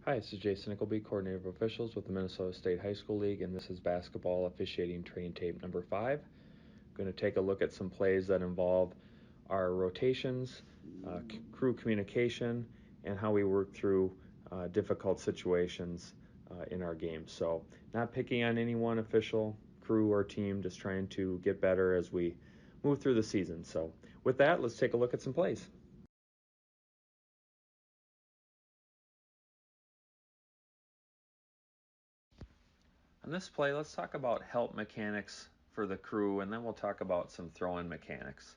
Hi, this is Jason Nickleby, Coordinator of Officials with the Minnesota State High School League, and this is basketball officiating train tape number 5. I'm going to take a look at some plays that involve our rotations, crew communication, and how we work through difficult situations in our games. So, not picking on any one official, crew, or team, just trying to get better as we move through the season. So, with that, let's take a look at some plays. On this play, let's talk about help mechanics for the crew, and then we'll talk about some throw-in mechanics.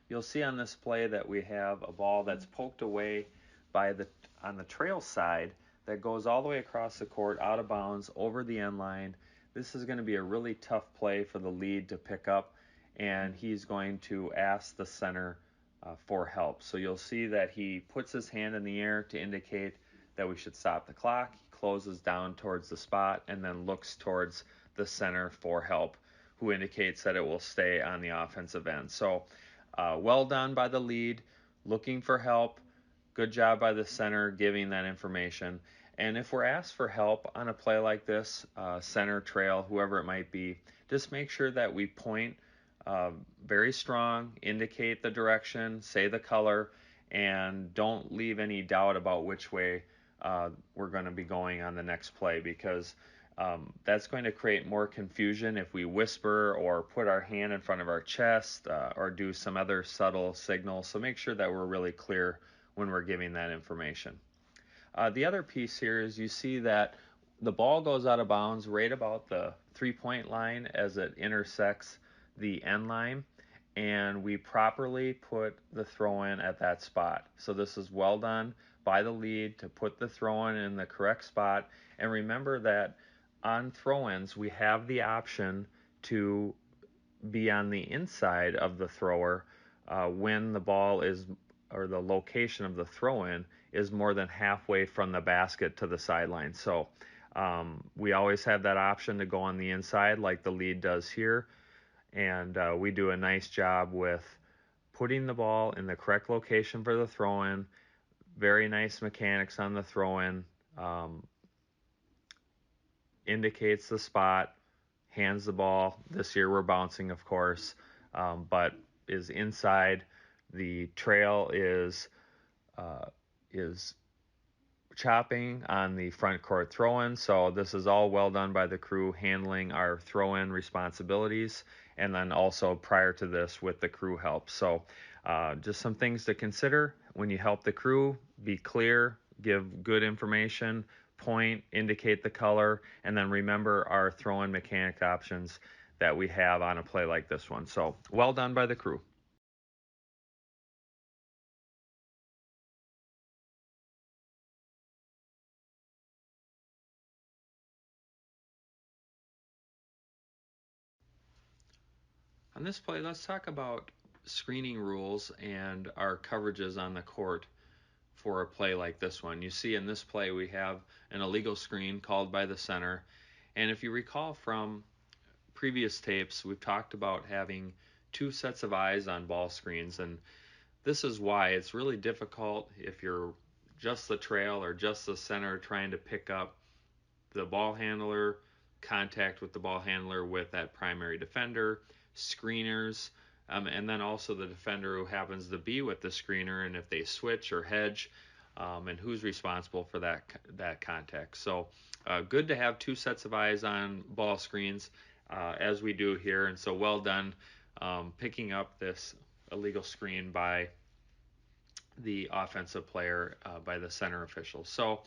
You'll see on this play that we have a ball that's poked away on the trail side that goes all the way across the court, out of bounds, over the end line. This is going to be a really tough play for the lead to pick up, and he's going to ask the center for help. So you'll see that he puts his hand in the air to indicate that we should stop the clock. He closes down towards the spot and then looks towards the center for help, who indicates that it will stay on the offensive end. So well done by the lead, looking for help. Good job by the center giving that information. And if we're asked for help on a play like this, center, trail, whoever it might be, just make sure that we point very strong, indicate the direction, say the color, and don't leave any doubt about which way we're going to be going on the next play, because that's going to create more confusion if we whisper or put our hand in front of our chest or do some other subtle signal. So make sure that we're really clear when we're giving that information. The other piece here is you see that the ball goes out of bounds right about the three-point line as it intersects the end line, and we properly put the throw-in at that spot. So this is well done by the lead to put the throw-in in the correct spot. And remember that on throw-ins, we have the option to be on the inside of the thrower when the ball is, or the location of the throw-in is more than halfway from the basket to the sideline. So we always have that option to go on the inside like the lead does here. And we do a nice job with putting the ball in the correct location for the throw-in. Very nice mechanics on the throw-in. Indicates the spot, hands the ball. This year we're bouncing, of course, but is inside. The trail is chopping on the front court throw-in. So this is all well done by the crew handling our throw-in responsibilities, and then also prior to this with the crew help. So just some things to consider when you help the crew. Be clear, give good information, point, indicate the color, and then remember our throw-in mechanic options that we have on a play like this one. So well done by the crew. On this play, let's talk about screening rules and our coverages on the court for a play like this one. You see in this play we have an illegal screen called by the center. And if you recall from previous tapes, we've talked about having two sets of eyes on ball screens. And this is why it's really difficult if you're just the trail or just the center trying to pick up the ball handler, contact with the ball handler with that primary defender, screeners, and then also the defender who happens to be with the screener, and if they switch or hedge, and who's responsible for that contact. So good to have two sets of eyes on ball screens as we do here, and so well done picking up this illegal screen by the offensive player, by the center official. So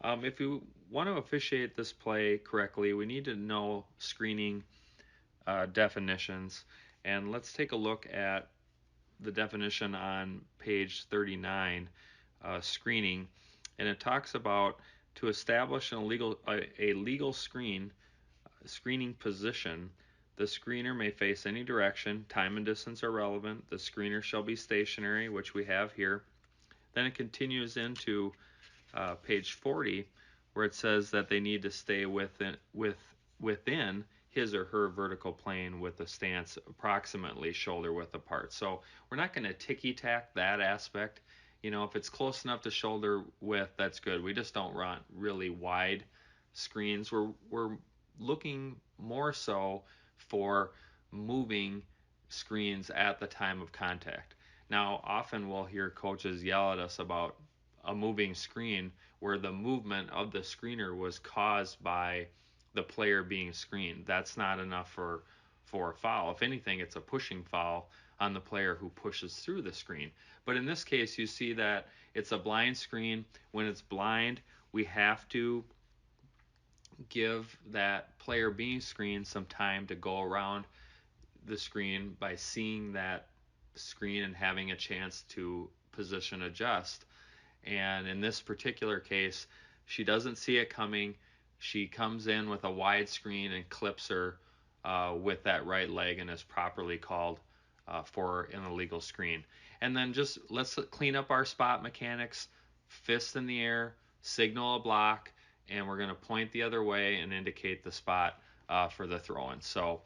if you want to officiate this play correctly, we need to know screening definitions. And let's take a look at the definition on page 39, screening. And it talks about to establish a legal screening position. The screener may face any direction. Time and distance are relevant. The screener shall be stationary, which we have here. Then it continues into page 40, where it says that they need to stay within his or her vertical plane with the stance approximately shoulder width apart. So we're not going to ticky-tack that aspect. if it's close enough to shoulder width, that's good. We just don't want really wide screens. We're looking more so for moving screens at the time of contact. Now, often we'll hear coaches yell at us about a moving screen where the movement of the screener was caused by the player being screened. That's not enough for a foul. If anything, it's a pushing foul on the player who pushes through the screen. But in this case, you see that it's a blind screen. When it's blind, we have to give that player being screened some time to go around the screen by seeing that screen and having a chance to position adjust. And in this particular case, she doesn't see it coming. She comes in with a wide screen and clips her with that right leg and is properly called for an illegal screen. And then just let's clean up our spot mechanics, fist in the air, signal a block, and we're going to point the other way and indicate the spot for the throw-in. So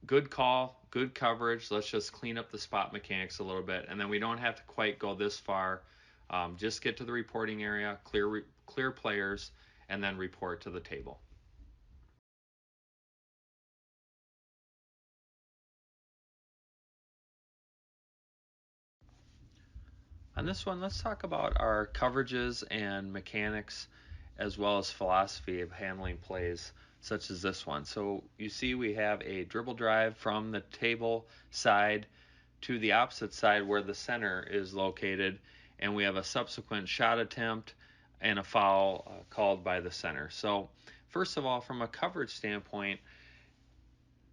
good call, good coverage. Let's just clean up the spot mechanics a little bit, and then we don't have to quite go this far. Just get to the reporting area, clear players, and then report to the table. On this one, let's talk about our coverages and mechanics as well as philosophy of handling plays such as this one. So you see we have a dribble drive from the table side to the opposite side where the center is located, and we have a subsequent shot attempt and a foul called by the center. So first of all, from a coverage standpoint,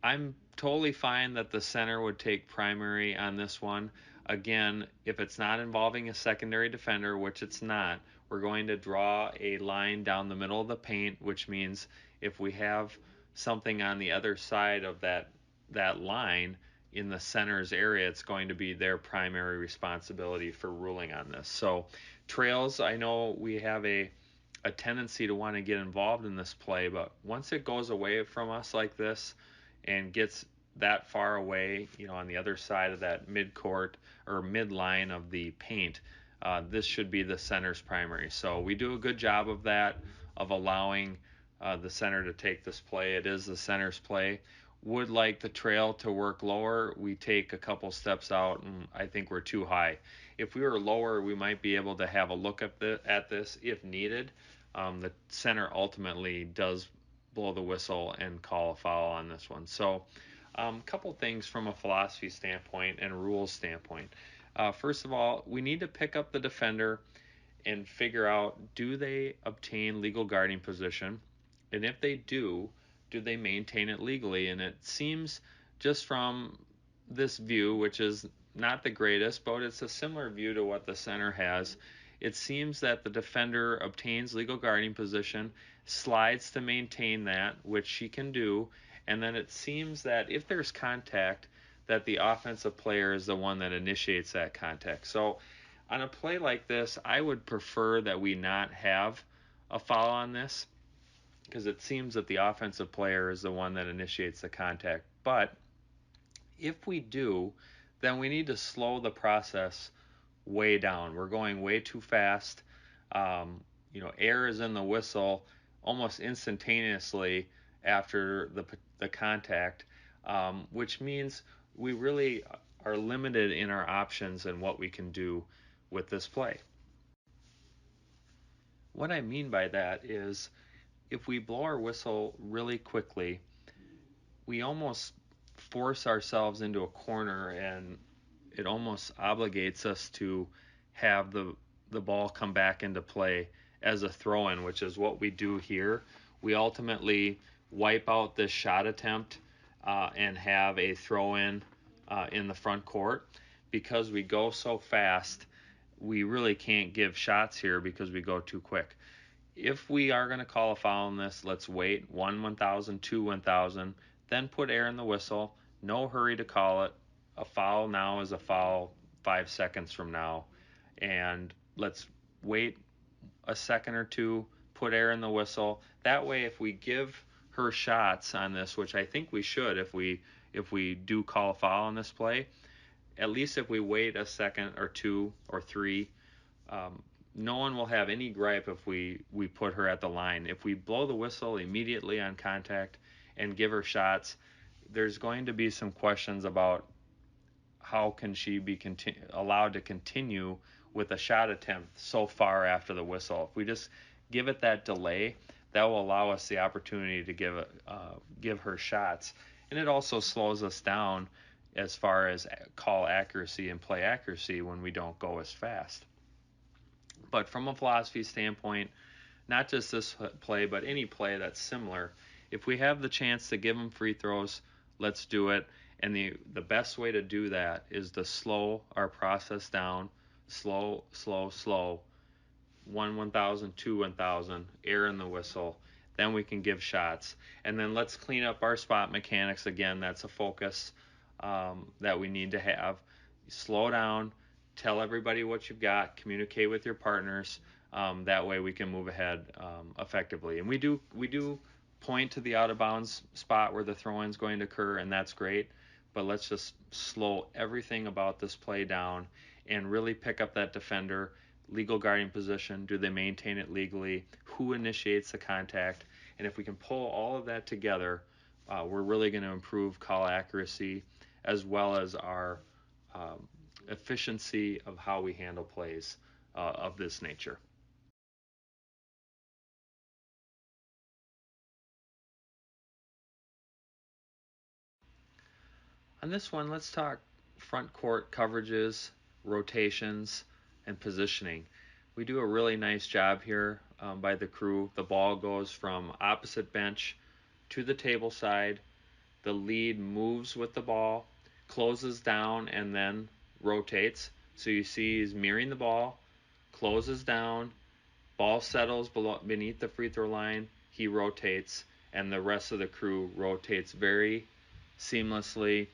I'm totally fine that the center would take primary on this one. Again, if it's not involving a secondary defender, which it's not, we're going to draw a line down the middle of the paint, which means if we have something on the other side of that line in the center's area, it's going to be their primary responsibility for ruling on this. So trails, I know we have a tendency to want to get involved in this play, but once it goes away from us like this and gets that far away, on the other side of that mid-court or mid-line of the paint, this should be the center's primary. So we do a good job of that, of allowing the center to take this play. It is the center's play. Would like the trail to work lower. We take a couple steps out, and I think we're too high. If we were lower, we might be able to have a look at this if needed. The center ultimately does blow the whistle and call a foul on this one. So a couple things from a philosophy standpoint and rules standpoint. First of all, we need to pick up the defender and figure out, do they obtain legal guarding position? And if they do they maintain it legally? And it seems just from this view, which is not the greatest, but it's a similar view to what the center has, it seems that the defender obtains legal guarding position, slides to maintain that, which she can do, and then it seems that if there's contact, that the offensive player is the one that initiates that contact. So on a play like this, I would prefer that we not have a foul on this, because it seems that the offensive player is the one that initiates the contact. But if we do, then we need to slow the process way down. We're going way too fast. Air is in the whistle almost instantaneously after the contact, which means we really are limited in our options and what we can do with this play. What I mean by that is, if we blow our whistle really quickly, we almost force ourselves into a corner, and it almost obligates us to have the ball come back into play as a throw-in, which is what we do here. We ultimately wipe out this shot attempt and have a throw-in in the front court. Because we go so fast, we really can't give shots here because we go too quick. If we are going to call a foul on this, let's wait 1,000, 2, 1,000, then put air in the whistle. No hurry to call it. A foul now is a foul 5 seconds from now. And let's wait a second or two, put air in the whistle. That way, if we give her shots on this, which I think we should if we do call a foul on this play, at least if we wait a second or two or three, no one will have any gripe if we put her at the line. If we blow the whistle immediately on contact and give her shots, there's going to be some questions about how can she be allowed to continue with a shot attempt so far after the whistle. If we just give it that delay, that will allow us the opportunity to give her shots, and it also slows us down as far as call accuracy and play accuracy when we don't go as fast. But from a philosophy standpoint, not just this play, but any play that's similar, if we have the chance to give them free throws, let's do it. And the best way to do that is to slow our process down, slow, 1,000, 1,000, air in the whistle. Then we can give shots. And then let's clean up our spot mechanics again. That's a focus that we need to have. Slow down, tell everybody what you've got, communicate with your partners. That way we can move ahead effectively. And we do point to the out of bounds spot where the throw-in is going to occur, and that's great. But let's just slow everything about this play down and really pick up that defender. Legal guarding position, do they maintain it legally, who initiates the contact, and if we can pull all of that together, we're really going to improve call accuracy as well as our efficiency of how we handle plays of this nature. On this one, let's talk front court coverages, rotations, and positioning. We do a really nice job here by the crew. The ball goes from opposite bench to the table side. The lead moves with the ball, closes down, and then rotates. So you see he's mirroring the ball, closes down, ball settles beneath the free throw line, he rotates, and the rest of the crew rotates very seamlessly,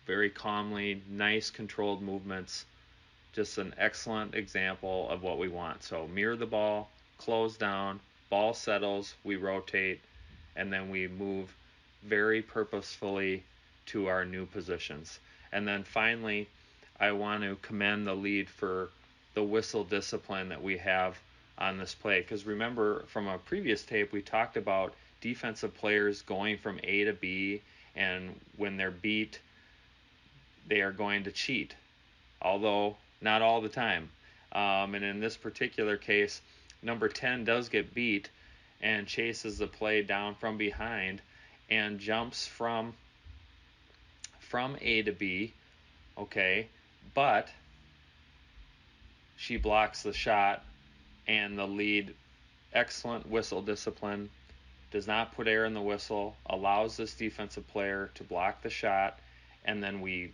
very calmly, nice controlled movements. Just an excellent example of what we want. So mirror the ball, close down, ball settles, we rotate, and then we move very purposefully to our new positions. And then finally, I want to commend the lead for the whistle discipline that we have on this play. Because remember, from a previous tape, we talked about defensive players going from A to B, and when they're beat, they are going to cheat, although not all the time. And in this particular case, number 10 does get beat and chases the play down from behind and jumps from A to B, okay, but she blocks the shot, and the lead, excellent whistle discipline, does not put air in the whistle, allows this defensive player to block the shot, and then we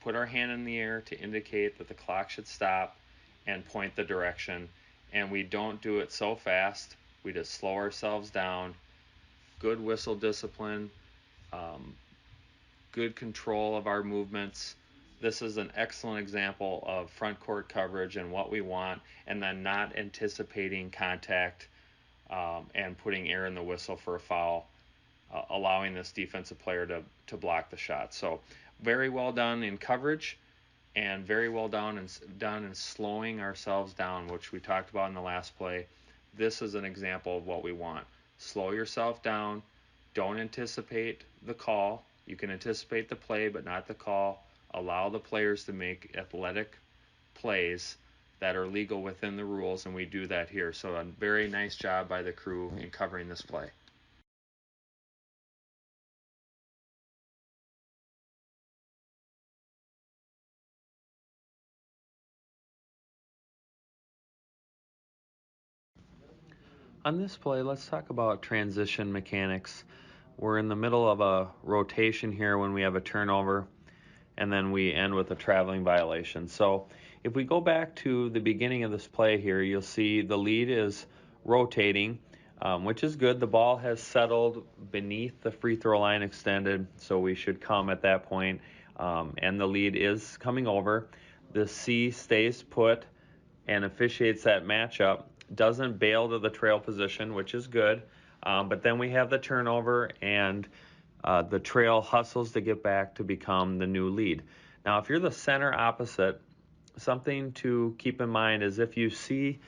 put our hand in the air to indicate that the clock should stop and point the direction. And we don't do it so fast. We just slow ourselves down. Good whistle discipline, good control of our movements. This is an excellent example of front court coverage and what we want, and then not anticipating contact and putting air in the whistle for a foul, allowing this defensive player to block the shot. So very well done in coverage, and very well done in slowing ourselves down, which we talked about in the last play. This is an example of what we want. Slow yourself down. Don't anticipate the call. You can anticipate the play, but not the call. Allow the players to make athletic plays that are legal within the rules, and we do that here. So a very nice job by the crew in covering this play. On this play, let's talk about transition mechanics. We're in the middle of a rotation here when we have a turnover, and then we end with a traveling violation. So if we go back to the beginning of this play here, you'll see the lead is rotating, which is good. The ball has settled beneath the free throw line extended, so we should come at that point, and the lead is coming over. The C stays put and officiates that matchup, doesn't bail to the trail position, which is good, but then we have the turnover, and the trail hustles to get back to become the new lead. Now, if you're the center opposite, something to keep in mind is if you see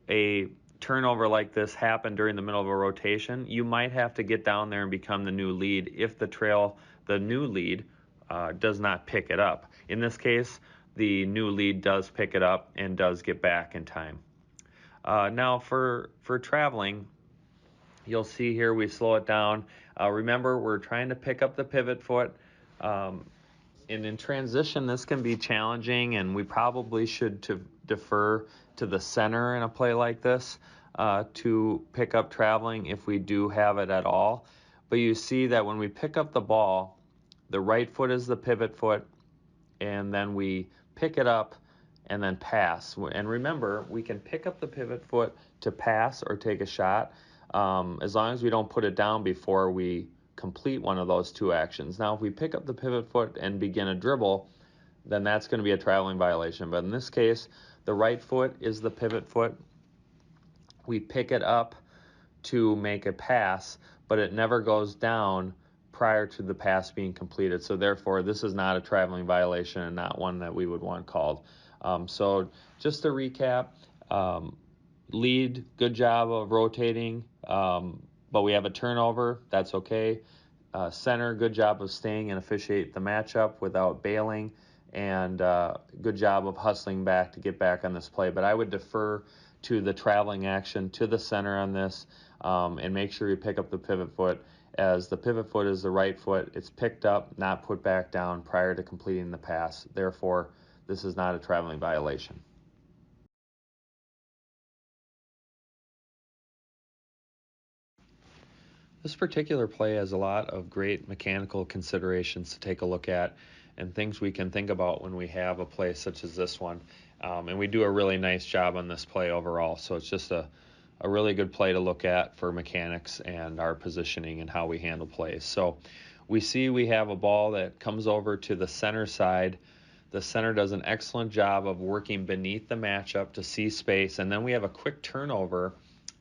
a turnover like this happen during the middle of a rotation, you might have to get down there and become the new lead if the new lead, does not pick it up. In this case, the new lead does pick it up and does get back in time. Now for traveling, you'll see here we slow it down. Remember, we're trying to pick up the pivot foot. And in transition, this can be challenging, and we probably should defer to the center in a play like this to pick up traveling if we do have it at all. But you see that when we pick up the ball, the right foot is the pivot foot, and then we pick it up and then pass. And remember, we can pick up the pivot foot to pass or take a shot, as long as we don't put it down before we complete one of those two actions. Now, if we pick up the pivot foot and begin a dribble, then that's going to be a traveling violation. But in this case, the right foot is the pivot foot. We pick it up to make a pass, but it never goes down prior to the pass being completed. So therefore, this is not a traveling violation and not one that we would want called. So just to recap, lead, good job of rotating, but we have a turnover, that's okay. Center, good job of staying and officiate the matchup without bailing, and good job of hustling back to get back on this play. But I would defer to the traveling action to the center on this, and make sure you pick up the pivot foot, as the pivot foot is the right foot. It's picked up, not put back down prior to completing the pass. Therefore, this is not a traveling violation. This particular play has a lot of great mechanical considerations to take a look at and things we can think about when we have a play such as this one. And we do a really nice job on this play overall. So it's just a really good play to look at for mechanics and our positioning and how we handle plays. So we see we have a ball that comes over to the center side. The center does an excellent job of working beneath the matchup to see space. And then we have a quick turnover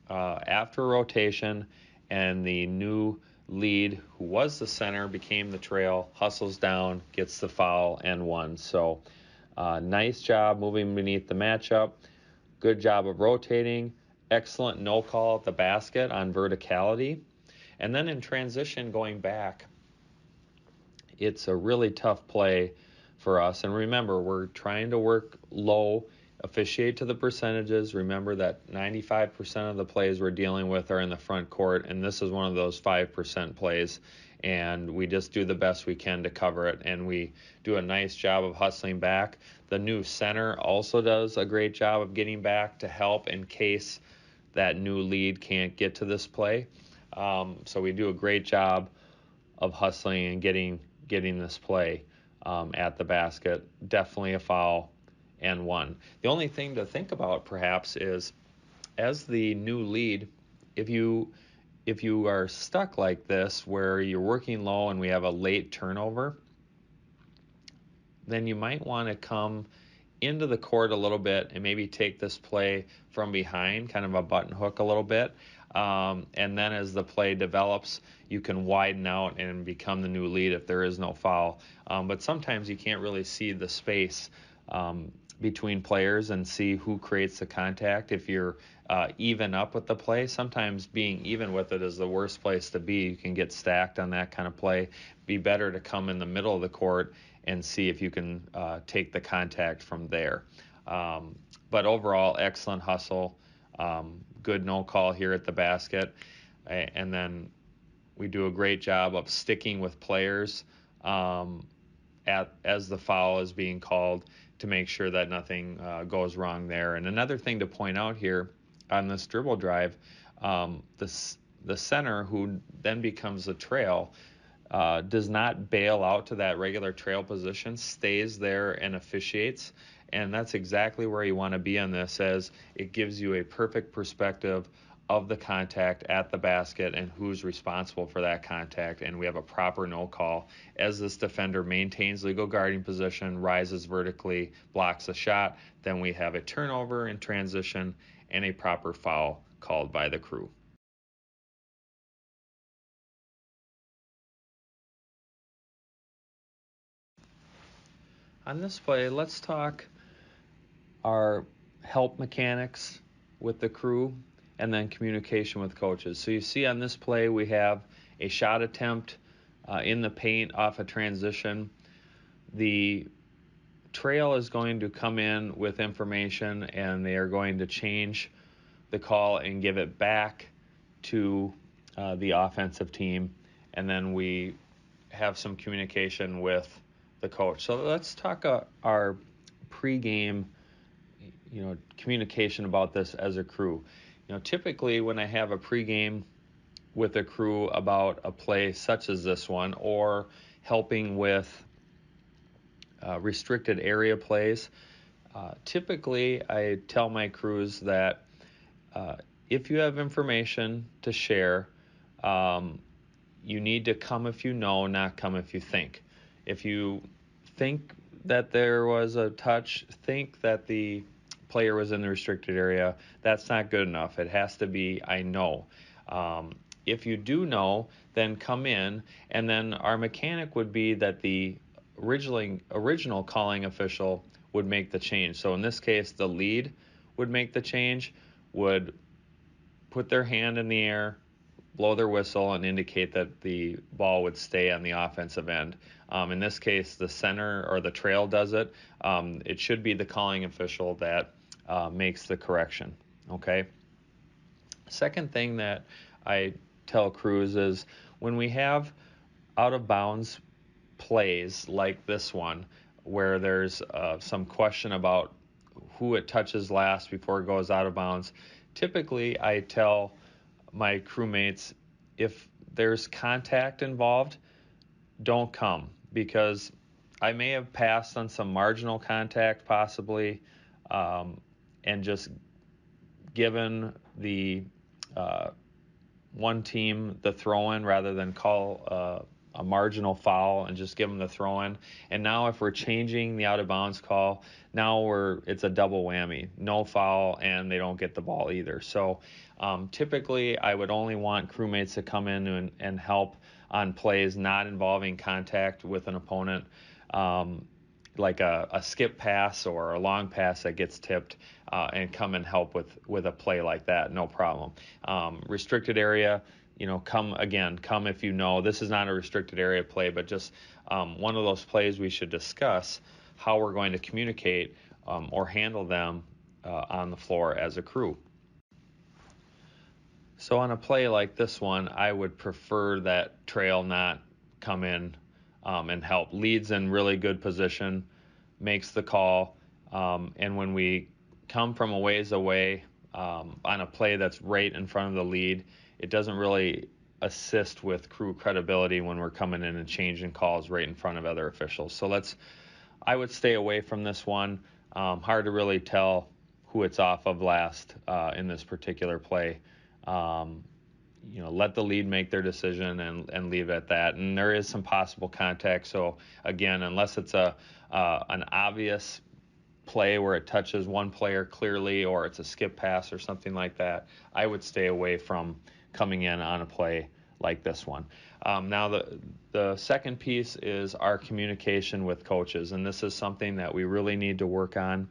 after rotation, and the new lead, who was the center, became the trail, hustles down, gets the foul, and won. So nice job moving beneath the matchup. Good job of rotating. Excellent no call at the basket on verticality. And then in transition going back, it's a really tough play for us. And remember, we're trying to work low, officiate to the percentages. Remember that 95% of the plays we're dealing with are in the front court, and this is one of those 5% plays. And we just do the best we can to cover it, and we do a nice job of hustling back. The new center also does a great job of getting back to help in case that new lead can't get to this play. So we do a great job of hustling and getting this play at the basket. Definitely a foul and one. The only thing to think about perhaps is, as the new lead, if you are stuck like this where you're working low and we have a late turnover, then you might want to come into the court a little bit and maybe take this play from behind, kind of a button hook a little bit. And then as the play develops, you can widen out and become the new lead if there is no foul. But sometimes you can't really see the space between players and see who creates the contact. If you're even up with the play, sometimes being even with it is the worst place to be. You can get stacked on that kind of play. Be better to come in the middle of the court and see if you can take the contact from there. But overall, excellent hustle. Good no call here at the basket. And then we do a great job of sticking with players as the foul is being called to make sure that nothing goes wrong there. And another thing to point out here on this dribble drive, the center, who then becomes the trail, does not bail out to that regular trail position, stays there and officiates. And that's exactly where you want to be on this, as it gives you a perfect perspective of the contact at the basket and who's responsible for that contact. And we have a proper no call as this defender maintains legal guarding position, rises vertically, blocks a shot. Then we have a turnover in transition and a proper foul called by the crew. On this play, let's talk our help mechanics with the crew and then communication with coaches. So you see on this play we have a shot attempt in the paint off a transition. The trail is going to come in with information, and they are going to change the call and give it back to the offensive team, and then we have some communication with the coach. So let's talk our pregame, communication about this as a crew. Typically when I have a pregame with a crew about a play such as this one, or helping with restricted area plays, typically I tell my crews that if you have information to share, you need to come if you know, not come if you think. If you think that there was a touch, think that the player was in the restricted area, that's not good enough. It has to be, I know. If you do know, then come in, and then our mechanic would be that the original calling official would make the change. So in this case, the lead would make the change, would put their hand in the air, blow their whistle, and indicate that the ball would stay on the offensive end. In this case, the center or the trail does it. It should be the calling official that makes the correction. Okay. Second thing that I tell crews is when we have out of bounds plays like this one, where there's some question about who it touches last before it goes out of bounds, typically I tell my crewmates, if there's contact involved, don't come, because I may have passed on some marginal contact possibly, and just given the one team the throw-in rather than call a marginal foul and just give them the throw-in. And now if we're changing the out-of-bounds call, now it's a double whammy. No foul, and they don't get the ball either. So typically I would only want crewmates to come in and help on plays not involving contact with an opponent, like a skip pass or a long pass that gets tipped, and come and help with a play like that, no problem. Restricted area, come if you know. This is not a restricted area play, but just one of those plays we should discuss how we're going to communicate or handle them on the floor as a crew. So on a play like this one, I would prefer that trail not come in and help. Leads in really good position, makes the call, and when we come from a ways away on a play that's right in front of the lead, it doesn't really assist with crew credibility when we're coming in and changing calls right in front of other officials. So I would stay away from this one. Hard to really tell who it's off of last in this particular play. Let the lead make their decision and leave it at that. And there is some possible contact. So again, unless it's an obvious play where it touches one player clearly, or it's a skip pass or something like that, I would stay away from coming in on a play like this one. Now the second piece is our communication with coaches, and this is something that we really need to work on,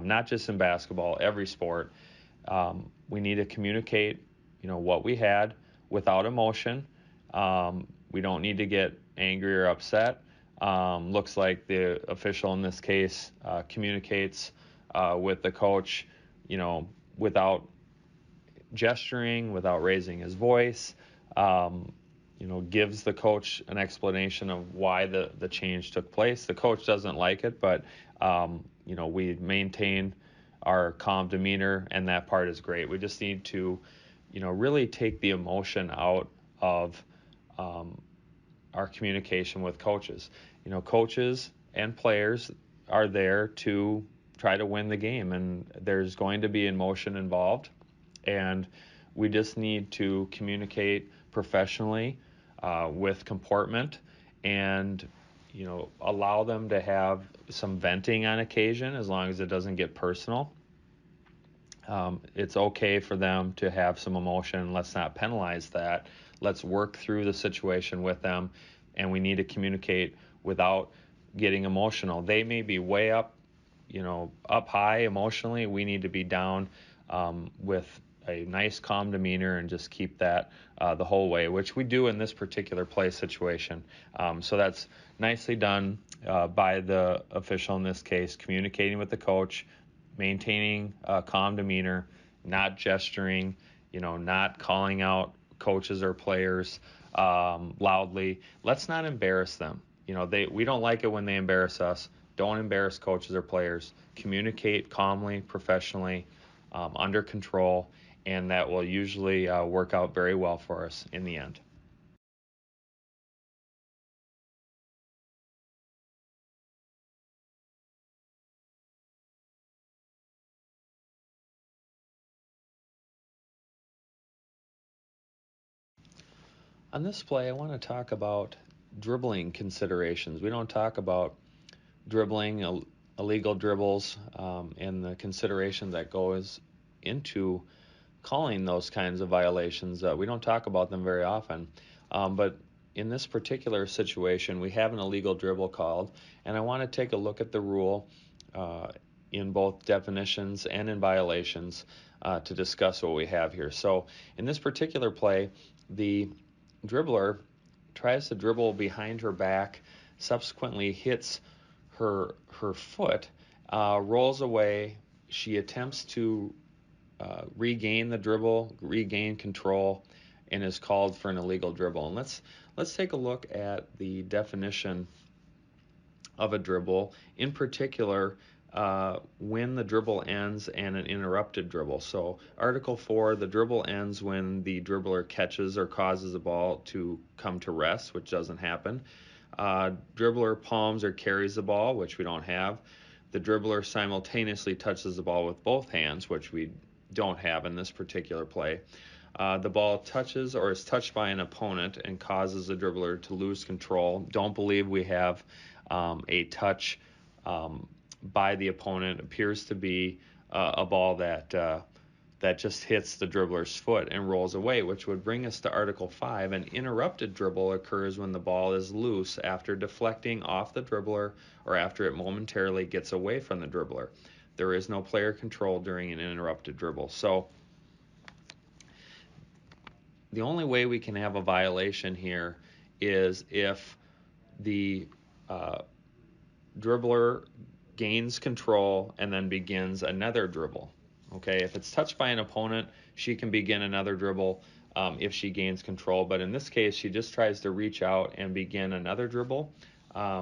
not just in basketball, every sport. We need to communicate what we had without emotion. We don't need to get angry or upset. Looks like the official in this case communicates with the coach, without gesturing, without raising his voice, gives the coach an explanation of why the change took place. The coach doesn't like it, but we maintain our calm demeanor, and that part is great. We just need to really take the emotion out of our communication with coaches. Coaches and players are there to try to win the game, and there's going to be emotion involved, and we just need to communicate professionally with comportment, and allow them to have some venting on occasion, as long as it doesn't get personal. It's okay for them to have some emotion. Let's not penalize that. Let's work through the situation with them, and we need to communicate without getting emotional. They may be way up, up high emotionally. We need to be down with a nice calm demeanor and just keep that the whole way, which we do in this particular play situation. So that's nicely done by the official in this case, communicating with the coach, maintaining a calm demeanor, not gesturing, not calling out coaches or players loudly. Let's not embarrass them. We don't like it when they embarrass us. Don't embarrass coaches or players. Communicate calmly, professionally, under control, and that will usually work out very well for us in the end. On this play, I want to talk about dribbling considerations. We don't talk about dribbling, illegal dribbles, and the consideration that goes into calling those kinds of violations. We don't talk about them very often, but in this particular situation, we have an illegal dribble called, and I want to take a look at the rule in both definitions and in violations to discuss what we have here. So in this particular play, the dribbler tries to dribble behind her back, subsequently hits her foot, rolls away. She attempts to regain the dribble, regain control, and is called for an illegal dribble. And let's take a look at the definition of a dribble, in particular when the dribble ends and an interrupted dribble. So Article 4, the dribble ends when the dribbler catches or causes the ball to come to rest, which doesn't happen. Dribbler palms or carries the ball, which we don't have. The dribbler simultaneously touches the ball with both hands, which we don't have in this particular play. The ball touches or is touched by an opponent and causes the dribbler to lose control. Don't believe we have a touch by the opponent. It appears to be a ball that just hits the dribbler's foot and rolls away, which would bring us to Article 5. An interrupted dribble occurs when the ball is loose after deflecting off the dribbler or after it momentarily gets away from the dribbler. There is no player control during an interrupted dribble. So the only way we can have a violation here is if the dribbler gains control and then begins another dribble. Okay, if it's touched by an opponent, she can begin another dribble if she gains control. But in this case, she just tries to reach out and begin another dribble,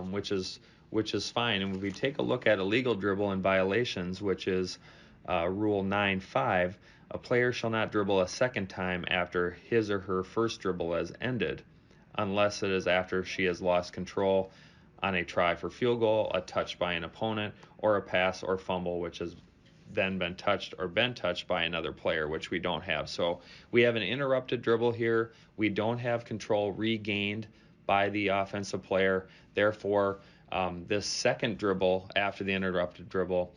which is fine. And if we take a look at illegal dribble and violations, which is Rule 9.5, a player shall not dribble a second time after his or her first dribble has ended, unless it is after she has lost control on a try for field goal, a touch by an opponent, or a pass or fumble, which has then been touched by another player, which we don't have. So we have an interrupted dribble here. We don't have control regained by the offensive player. Therefore, this second dribble after the interrupted dribble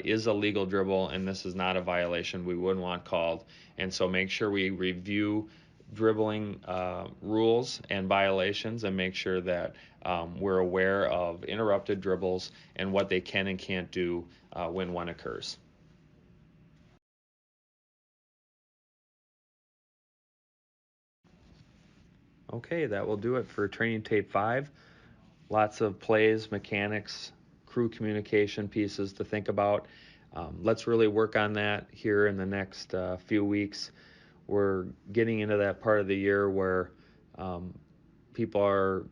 is a legal dribble, and this is not a violation we wouldn't want called. And so make sure we review dribbling rules and violations and make sure that we're aware of interrupted dribbles and what they can and can't do when one occurs. Okay, that will do it for training tape 5. Lots of plays, mechanics, crew communication pieces to think about. Let's really work on that here in the next few weeks. We're getting into that part of the year where people are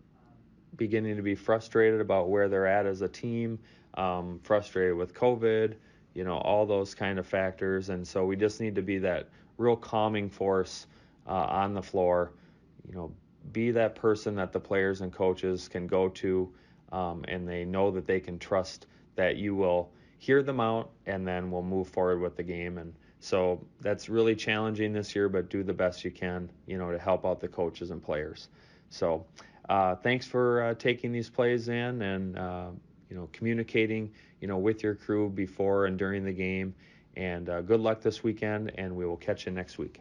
beginning to be frustrated about where they're at as a team, frustrated with COVID, all those kind of factors. And so we just need to be that real calming force on the floor, be that person that the players and coaches can go to, and they know that they can trust that you will hear them out and then we'll move forward with the game. And so that's really challenging this year, but do the best you can, to help out the coaches and players. So thanks for taking these plays in and, communicating, with your crew before and during the game. And good luck this weekend, and we will catch you next week.